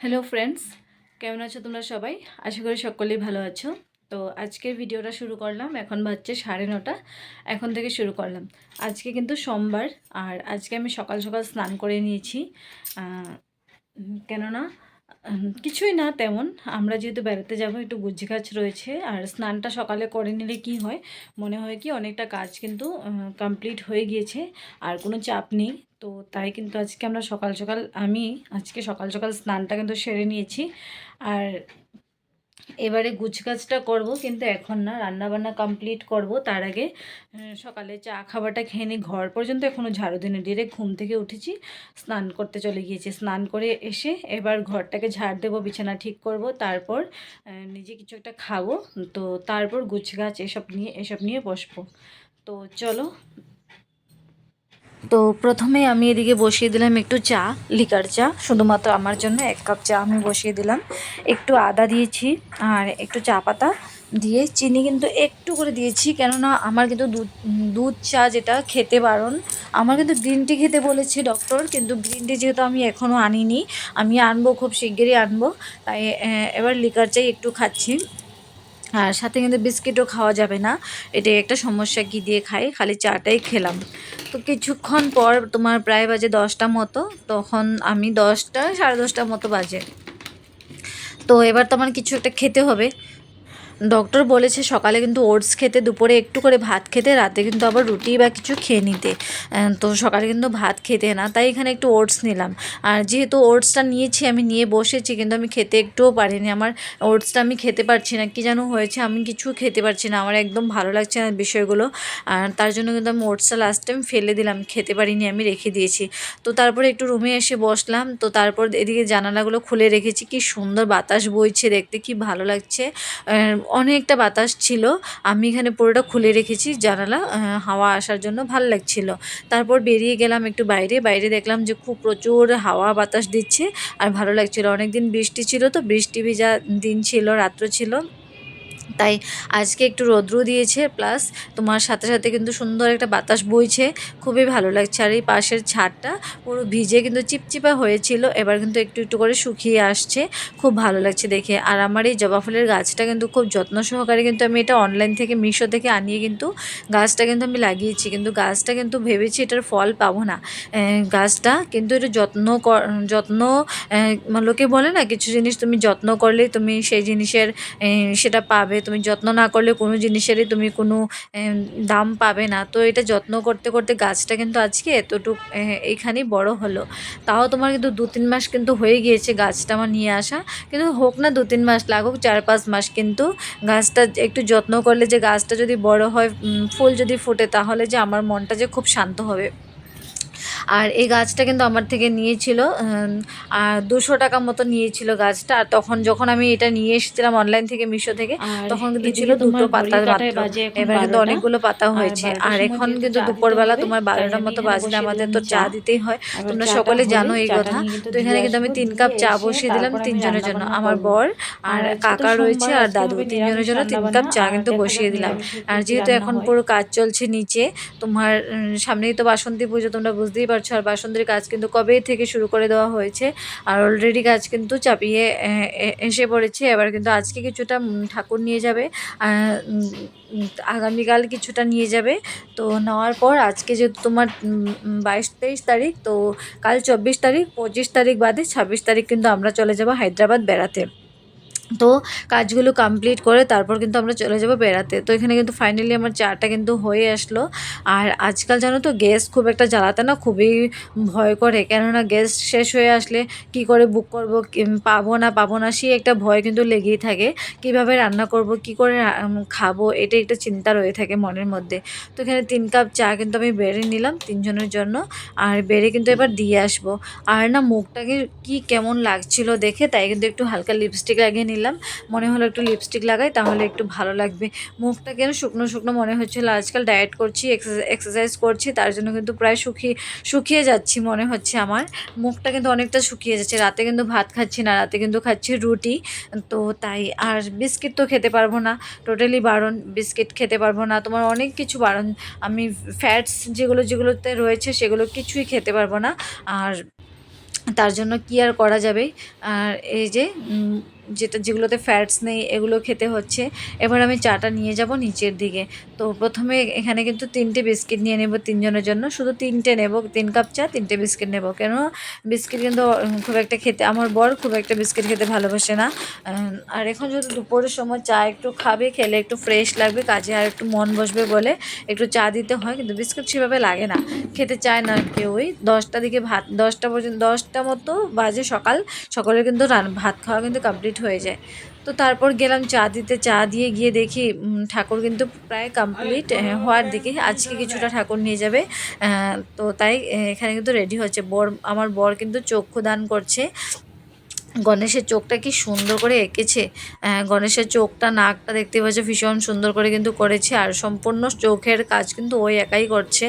Hello friends, কেমন আছো তোমরা সবাই? আশা করি সকলেই ভালো আছো। তো আজকের ভিডিওটা শুরু করলাম, এখন বাজছে 9:30। এখন থেকে শুরু করলাম। আজকে কিন্তু সোমবার, আর আজকে আমি সকাল সকাল স্নান করে নিয়েছি। কেননা কিছুই না তেমন, আমরা যেহেতু বেড়াতে যাব, একটু গুজি কাজ রয়েছে। আর স্নানটা সকালে করে নিলে কি হয়, মনে হয় কি অনেকটা কাজ কিন্তু কমপ্লিট হয়ে গিয়েছে, আর কোনো চাপ নেই। তো তাই কিন্তু আজকে আমরা আমি আজকে সকাল সকাল স্নানটা কিন্তু সেরে নিয়েছি। আর এবারে গুছগাছটা করব, কিন্তু এখন না, রান্নাবান্না কমপ্লিট করব তার আগে সকালে চা খাবারটা খেয়ে নিই। ঘর পর্যন্ত এখনও ঝাড়ু দিনে, ডিরেক্ট ঘুম থেকে উঠেছি, স্নান করতে চলে গিয়েছি। স্নান করে এসে এবার ঘরটাকে ঝাড় দেবো, বিছানা ঠিক করব, তারপর নিজে কিছু একটা খাবো। তো তারপর গুছগাছ এসব নিয়ে বসবো। তো চলো। তো প্রথমে আমি এদিকে বসিয়ে দিলাম একটু চা, লিকার চা, শুধুমাত্র আমার জন্য 1 কাপ চা আমি বসিয়ে দিলাম। একটু আদা দিয়েছি আর একটু চা পাতা দিয়ে, চিনি কিন্তু একটু করে দিয়েছি, কেননা আমার কিন্তু দুধ চা যেটা খেতে বারণ। আমার কিন্তু গ্রিন টি খেতে বলেছে ডক্টর, কিন্তু গ্রিন টি যেহেতু আমি এখনও আনিনি, আমি আনবো, খুব শিগগিরই আনবো। তাই এবার লিকার চাই একটু খাচ্ছি। আর সাথে কিন্তু বিস্কিটও খাওয়া যাবে না, এটাই একটা সমস্যা, কি দিয়ে খাই, খালি চাটাই খেলাম। তো কিছুক্ষণ পর, তোমার প্রায় বাজে 10টা মতো, তখন আমি 10টা 10:30 মতো বাজে। তো এবার তো আমার কিছু একটা খেতে হবে। ডক্টর বলেছে সকালে কিন্তু ওটস খেতে, দুপুরে একটু করে ভাত খেতে, রাতে কিন্তু আবার রুটি বা কিছু খেয়ে নিতে। তো সকালে কিন্তু ভাত খেতে না, তাই এখানে একটু ওটস নিলাম। আর যেহেতু ওটসটা নিয়েছি, আমি নিয়ে বসেছি, কিন্তু আমি খেতে একটুও পারিনি। আমার ওটসটা আমি খেতে পারছি না, কী যেন হয়েছে, আমি কিছু খেতে পারছি না, আমার একদম ভালো লাগছে না বিষয়গুলো। আর তার জন্য কিন্তু আমি ওটসটা লাস্ট টাইম ফেলে দিলাম, খেতে পারিনি, আমি রেখে দিয়েছি। তো তারপরে একটু রুমে এসে বসলাম। তো তারপর এদিকে জানালাগুলো খুলে রেখেছি, কি সুন্দর বাতাস বইছে, দেখতে কি ভালো লাগছে। অনেকটা বাতাস ছিল, আমি এখানে পুরোটা খুলে রেখেছি জানালা, হাওয়া আসার জন্য, ভাল লাগছিল। তারপর বেরিয়ে গেলাম একটু বাইরে, বাইরে দেখলাম যে খুব প্রচুর হাওয়া বাতাস দিচ্ছে, আর ভালো লাগছিল। অনেক দিন বৃষ্টি ছিল, তো বৃষ্টি ভেজা দিন ছিল, রাত্র ছিল, তাই আজকে একটু রৌদ্র দিয়েছে, প্লাস তোমার সাথে সাথে কিন্তু সুন্দর একটা বাতাস বইছে, খুবই ভালো লাগছে। আর এই পাশের ছাদটা পুরো ভিজে কিন্তু চিপচিপা হয়েছিল, এবার কিন্তু একটু একটু করে শুকিয়ে আসছে, খুব ভালো লাগছে দেখে। আর আমার এই জবা ফুলের গাছটা কিন্তু খুব যত্ন সহকারে, কিন্তু আমি এটা অনলাইন থেকে, মিশো থেকে আনিয়ে কিন্তু গাছটা কিন্তু আমি লাগিয়েছি, কিন্তু গাছটা কিন্তু ভেবেছি এটার ফল পাবো না। গাছটা কিন্তু এটা যত্ন লোকে বলে না, কিছু জিনিস তুমি যত্ন করলেই তুমি সেই জিনিসের সেটা পাবে, তুমি যত্ন না করলে কোনো জিনিসেরই তুমি কোনো দাম পাবে না। তো এটা যত্ন করতে করতে গাছটা কিন্তু আজকে এতটুক এইখানেই বড় হলো। তাও তোমার কিন্তু 2-3 মাস কিন্তু হয়ে গিয়েছে গাছটা আমার নিয়ে আসা, কিন্তু হোক না 2-3 মাস, লাগুক 4-5 মাস, কিন্তু গাছটা একটু যত্ন করলে, যে গাছটা যদি বড় হয়, ফুল যদি ফোটে, তাহলে যে আমার মনটা যে খুব শান্ত হবে। আর এই গাছটা কিন্তু আমার থেকে নিয়েছিল 200 টাকা মতো নিয়েছিল গাছটা। আর যখন আমি এটা নিয়ে এসেছিলাম অনলাইন থেকে, মিশো থেকে, আর তখন কিন্তু ছিল এদিকে তোমার 2টো পাতা ঘড়ির কাঁটায় মাত্র। বাজে এখন এবার কিন্তু 12টা। অনেকগুলো পাতা আর হয়েছে। 12টার আর সময় এখন যেহেতু কিন্তু চা দিতে দুপুরবেলা হবে, তোমার তাই 12টার আমি মতো এখানে বাজলে বসিয়ে আমাদের দিলাম তো চা চা। দিতেই হয়, এবার তোমরা চাটা সকলে হলে জানো এই চাটা কথা। নিয়ে কিন্তু তো দিয়ে এখানে কিন্তু আসবো, আমি 3 দিয়ে কাপ চা এসে বসিয়ে দিলাম তারপর আমি 3 জনের রান্না জন্য, বান্না আমার করব। বর আর আর আজকে তো কাকা রয়েছে সোমবার, আর আজকে দাদু, হবে 3 জনের নিরামিষ জন্য রান্না 3 কাপ বান্না। চা আর কিন্তু দেখা যাক বসিয়ে দিলাম। নিরামিষে কি আর কি যেহেতু রান্না এখন হয়। পুরো কাজ চলছে নিচে, তোমার সামনেই তো বাসন্তী পুজো, তোমরা বুঝতেই পারছো, আর বাসন্তীর কাজ কিন্তু কবে থেকে শুরু করে দেওয়া হয়েছে, আর অলরেডি কাজ কিন্তু চাপিয়ে এসে পড়েছে। এবার কিন্তু আজকে কিছুটা ঠাকুর নিয়ে যাবে, আগামীকাল কিছুটা নিয়ে যাবে। তো নেওয়ার পর আজকে যেহেতু তোমার 22-23 তারিখ, তো কাল 24 তারিখ, 25 তারিখ বাদে 26 তারিখ কিন্তু আমরা চলে যাব হায়দ্রাবাদ বেড়াতে। তো কাজগুলো কমপ্লিট করে তারপর কিন্তু আমরা চলে যাব বেড়াতে। তো এখানে কিন্তু ফাইনালি আমার চাটা কিন্তু হয়ে আসলো। আর আজকাল জানো তো, গ্যাস খুব একটা জ্বালাতে না খুবই ভয় করে, কেননা গ্যাস শেষ হয়ে আসলে কি করে বুক করব, পাবো না সেই একটা ভয় কিন্তু লেগেই থাকে। কিভাবে রান্না করব, কি করে খাবো, এটা একটা চিন্তা রয়ে থাকে মনের মধ্যে। তো এখানে 3 কাপ চা কিন্তু আমি বেড়ে নিলাম 3 জনের জন্য, আর বেড়ে কিন্তু এবার দিয়ে আসবো। আর না, মুখটাকে কি কেমন লাগছিল দেখে, তাই কিন্তু একটু হালকা লিপস্টিক লাগিয়ে নিলাম। মনে হলো একটু লিপস্টিক লাগাই, তাহলে একটু ভালো লাগবে। মুখটা কেন শুকনো শুকনো মনে হচ্ছিল, আজকাল ডায়েট করছি, এক্সারসাইজ করছি, তার জন্য কিন্তু প্রায় শুকিয়ে যাচ্ছি মনে হচ্ছে আমার। মুখটা কিন্তু অনেকটা শুকিয়ে যাচ্ছে। রাতে কিন্তু ভাত খাচ্ছি না, রাতে কিন্তু খাচ্ছি রুটি। তো তাই, আর বিস্কিট তো খেতে পারবো না, টোটালি বারণ, বিস্কিট খেতে পারবো না, তোমার অনেক কিছু বারণ। আমি ফ্যাটস যেগুলোতে রয়েছে সেগুলো কিছুই খেতে পারবো না। আর তার জন্য কি আর করা যাবে। আর এই যে যেগুলোতে ফ্যাটস নেই এগুলো খেতে হচ্ছে। এবার আমি চাটা নিয়ে যাব নিচের দিকে। তো প্রথমে এখানে কিন্তু 3টে বিস্কিট নিয়ে নেব 3 জনের জন্য। শুধু 3টে নেব, 3 কাপ চা 3টে বিস্কিট নেব। কেন বিস্কিট কিন্তু খুব একটা খেতে, আমার বর খুব একটা বিস্কিট খেতে ভালোবাসে না। আর এখন যেহেতু দুপুরের সময় চা একটু খাবে, খেলে একটু ফ্রেশ লাগবে, কাজে আর একটু মন বসবে বলে একটু চা দিতে হয়, কিন্তু বিস্কুট সেভাবে লাগে না, খেতে চায় না কেউই। 10টার দিকে ভাত, 10টা পর্যন্ত 10টা মতো বাজে সকালে কিন্তু ভাত খাওয়া কিন্তু কমপ্লিট হয়ে যায়। তো তারপর গেলাম চা দিতে, চা দিয়ে গিয়ে দেখি ঠাকুর কিন্তু প্রায় কমপ্লিট হওয়ার দিকে। আজকে কিছুটা ঠাকুর নিয়ে যাবে, তো তাই এখানে কিন্তু রেডি হচ্ছে। আমার বর কিন্তু চক্ষু দান করছে। গণেশের চোখটা কি সুন্দর করে এঁকেছে, গণেশের চোখটা নাকটা দেখতে পাচ্ছে ভীষণ সুন্দর করে কিন্তু করেছে। আর সম্পূর্ণ চোখের কাজ কিন্তু ওই একাই করছে।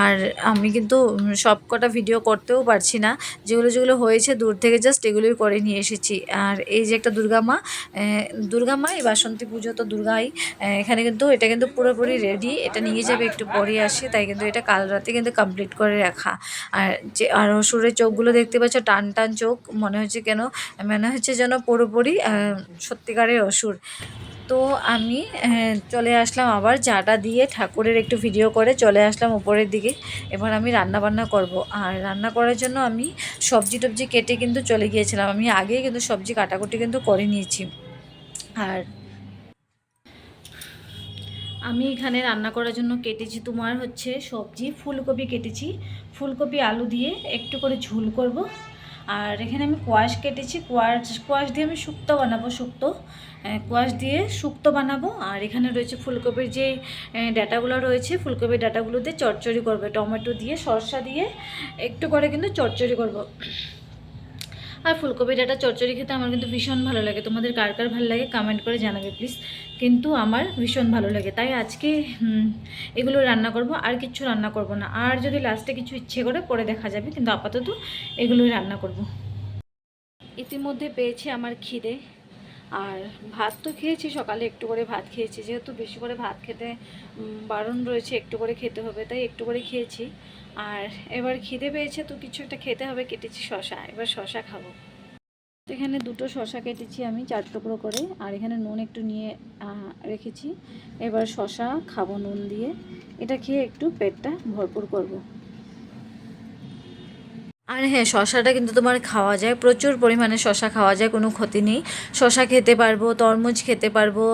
আর আমি কিন্তু সব কটা ভিডিও করতেও পারছি না, যেগুলো হয়েছে দূর থেকে জাস্ট এগুলোই করে নিয়ে এসেছি। আর এই যে একটা দুর্গা মা এই বাসন্তী পুজো তো দুর্গাই, এখানে কিন্তু এটা কিন্তু পুরোপুরি রেডি, এটা নিয়ে যাবে একটু পরে আসে, তাই কিন্তু এটা কাল রাতে কিন্তু কমপ্লিট করে রাখা। আর অসুরের চোখগুলো দেখতে পাচ্ছ, টান টান চোখ, মনে হচ্ছে যেন পুরোপুরি সত্যিকারের অসুর। তো আমি চলে আসলাম আবার চাটা দিয়ে ঠাকুরের একটু ভিডিও করে চলে আসলাম উপরের দিকে। এবার আমি রান্না বান্না করব। আর রান্না করার জন্য আমি সবজি টবজি কেটে কিন্তু চলে গিয়েছিলাম, আমি আগেই কিন্তু সবজি কাটাকুটি কিন্তু করে নিয়েছি। আর আমি এখানে রান্না করার জন্য কেটেছি তোমার হচ্ছে সবজি, ফুলকপি কেটেছি, ফুলকপি আলু দিয়ে একটু করে ঝোল করব। আর এখানে আমি কোয়াশ কেটেছি, কোয়াশ দিয়ে আমি শুক্তো বানাবো, কোয়াশ দিয়ে শুক্তো বানাবো। আর এখানে রয়েছে ফুলকপির যে ডাঁটাগুলো রয়েছে, ফুলকপির ডাঁটাগুলো দিয়ে চচ্চড়ি করবে, টমেটো দিয়ে শসা দিয়ে একটু করে কিন্তু চচ্চড়ি করব। আর ফুলকপি ডাঁটা চচ্চড়ি খেতে আমার কিন্তু ভীষণ ভালো লাগে। তোমাদের কার কার ভালো লাগে কমেন্ট করে জানাবে প্লিজ। কিন্তু আমার ভীষণ ভালো লাগে, তাই আজকে এগুলো রান্না করব, আর কিচ্ছু রান্না করব না। আর যদি লাস্টে কিছু ইচ্ছে করে পরে দেখা যাবে, কিন্তু আপাতত এগুলোই রান্না করব। ইতিমধ্যে পেয়েছি আমার খিদে। আর ভাত তো খেয়েছি, সকালে একটু করে ভাত খেয়েছি, যেহেতু বেশি করে ভাত খেতে বারণ রয়েছে, একটু করে খেতে হবে, তাই একটু করে খেয়েছি। আর এবার খিদে পেয়েছে তো কিছু একটা খেতে হবে, কেটেছি শশা, এবার শশা খাবো। তো এখানে 2টো শশা কেটেছি আমি 4 টুকরো করে, আর এখানে নুন একটু নিয়ে রেখেছি। এবার শশা খাবো নুন দিয়ে, এটা খেয়ে একটু পেটটা ভরপুর করব। আর হ্যাঁ, শশাটা কিন্তু তোমার খাওয়া যায়, প্রচুর পরিমাণে শশা খাওয়া যায়, কোনো ক্ষতি নেই। শশা খেতে পারবো, তরমুজ খেতে পারবো,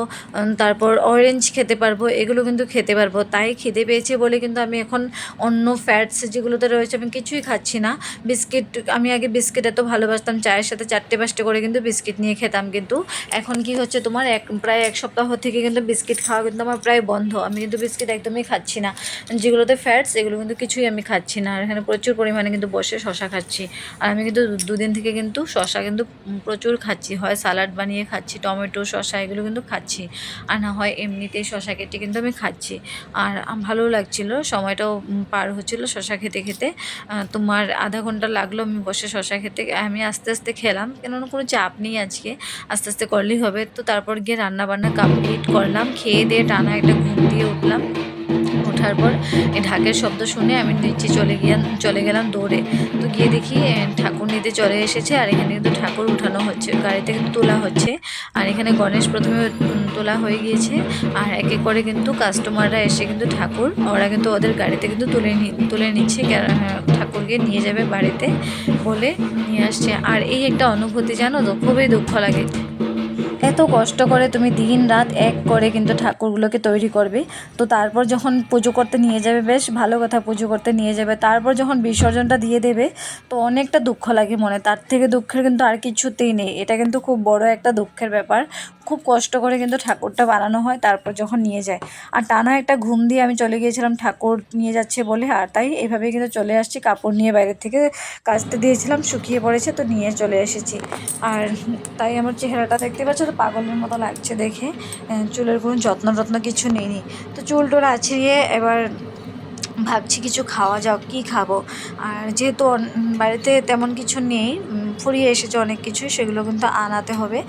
তারপর অরেঞ্জ খেতে পারবো, এগুলো কিন্তু খেতে পারবো। তাই খিদে পেয়েছে বলে কিন্তু আমি এখন অন্য ফ্যাটস যেগুলোতে রয়েছে আমি কিছুই খাচ্ছি না। বিস্কিট, আমি আগে বিস্কিট এত ভালোবাসতাম, চায়ের সাথে 4টে 5টে করে কিন্তু বিস্কিট নিয়ে খেতাম, কিন্তু এখন কি হচ্ছে তোমার প্রায় 1 সপ্তাহ থেকে কিন্তু বিস্কিট খাওয়া কিন্তু আমার প্রায় বন্ধ। আমি কিন্তু বিস্কিট একদমই খাচ্ছি না, যেগুলোতে ফ্যাটস এগুলো কিন্তু কিছুই আমি খাচ্ছি না। আর এখানে প্রচুর পরিমাণে কিন্তু বসে শশা খাচ্ছি। আর আমি কিন্তু 2 দিন থেকে কিন্তু শশা কিন্তু প্রচুর খাচ্ছি, হয় সালাড বানিয়ে খাচ্ছি, টমেটো শশা এগুলো কিন্তু খাচ্ছি, আর না হয় এমনিতেই শশা কেটে কিন্তু আমি খাচ্ছি। আর ভালোও লাগছিল, সময়টাও পার হচ্ছিলো শশা খেতে খেতে। তোমার আধা ঘন্টা লাগলো আমি বসে শশা খেতে। আমি আস্তে আস্তে খেলাম, কেননা কোনো চাপ নেই আজকে, আস্তে আস্তে করলেই হবে। তো তারপর গিয়ে রান্না বান্না কমপ্লিট করলাম, খেয়ে দিয়ে টানা একটা ঘুম দিয়ে উঠলাম। ওঠার পর এই ঢাকের শব্দ শুনে আমি নিচে চলে গেলাম দৌড়ে। তো গিয়ে দেখি ঠাকুর নিতে চলে এসেছে, আর এখানে কিন্তু ঠাকুর উঠানো হচ্ছে, গাড়িতে কিন্তু তোলা হচ্ছে। আর এখানে গণেশ প্রথমে তোলা হয়ে গিয়েছে, আর এক এক করে কিন্তু কাস্টমাররা এসে কিন্তু ওরা কিন্তু ওদের গাড়িতে কিন্তু তুলে নিচ্ছে, ঠাকুরকে নিয়ে যাবে বাড়িতে বলে নিয়ে আসছে। আর এই একটা অনুভূতি জানো তো, খুবই দুঃখ লাগে। এত কষ্ট করে তুমি দিন রাত এক করে কিন্তু ঠাকুরগুলোকে তৈরি করবে, তো তারপর যখন পুজো করতে নিয়ে যাবে, বেশ ভালো কথা, পুজো করতে নিয়ে যাবে, তারপর যখন বিসর্জনটা দিয়ে দেবে তো অনেকটা দুঃখ লাগে মনে। তার থেকে দুঃখের কিন্তু আর কিছুতেই নেই, এটা কিন্তু খুব বড় একটা দুঃখের ব্যাপার। খুব কষ্ট করে কিন্তু ঠাকুরটা বানানো হয়, তারপর যখন নিয়ে যায়। আর টানা একটা ঘুম দিয়ে আমি চলে গিয়েছিলাম ঠাকুর নিয়ে যাচ্ছে বলে, আর তাই এভাবেই কিন্তু চলে আসছি, কাপড় নিয়ে বাইরের থেকে কাচতে দিয়েছিলাম, শুকিয়ে পড়েছে তো নিয়ে চলে এসেছি। আর তাই আমার চেহারাটা দেখতে পাচ্ছ তো পাগলের মতো লাগছে দেখে, চুলের কোনো যত্ন কিছু নেই। তো চুল টোল আছড়িয়ে এবার ভাবছি কিছু খাওয়া যাক, কী খাবো। আর যেহেতু বাড়িতে তেমন কিছু নেই, ফুরিয়ে এসেছে অনেক কিছুই, সেগুলো কিন্তু আনাতে হবে।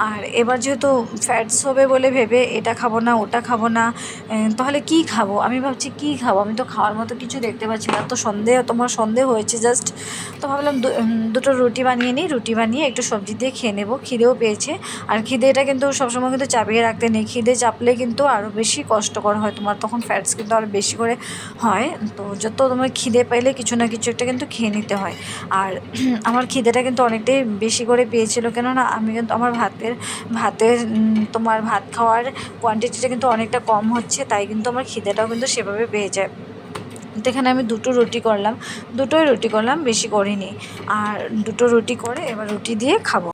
আর এবার যেহেতু ফ্যাটস হবে বলে ভেবে এটা খাবো না ওটা খাবো না, তাহলে কি খাবো? আমি ভাবছি কি খাবো, আমি তো খাওয়ার মতো কিছু দেখতে পাচ্ছি না। তো তোমার সন্দেহ হয়েছে জাস্ট, তো ভাবলাম দুটো রুটি বানিয়ে নিই, রুটি বানিয়ে একটু সবজি দিয়ে খেয়ে নেবো, খিদেও পেয়েছে। আর খিদেটা কিন্তু সবসময় কিন্তু চাপিয়ে রাখতে নেই, খিদে চাপলে কিন্তু আরও বেশি কষ্টকর হয় তোমার, তখন ফ্যাটস কিন্তু আরও বেশি করে হয়। তো যত তোমার খিদে পাইলে কিছু না কিছু একটা কিন্তু খেয়ে নিতে হয়। আর আমার খিদেটা কিন্তু অনেকটাই বেশি করে পেয়েছিল, কেননা আমি কিন্তু আমার ভাতের তোমার ভাত খাওয়ার কোয়ান্টিটিটা কিন্তু অনেকটা কম হচ্ছে, তাই কিন্তু আমার খিদেটাও কিন্তু সেভাবে পেয়ে যায়। তো এখানে আমি দুটোই রুটি করলাম, বেশি করিনি। আর দুটো রুটি করে এবার রুটি দিয়ে খাবো।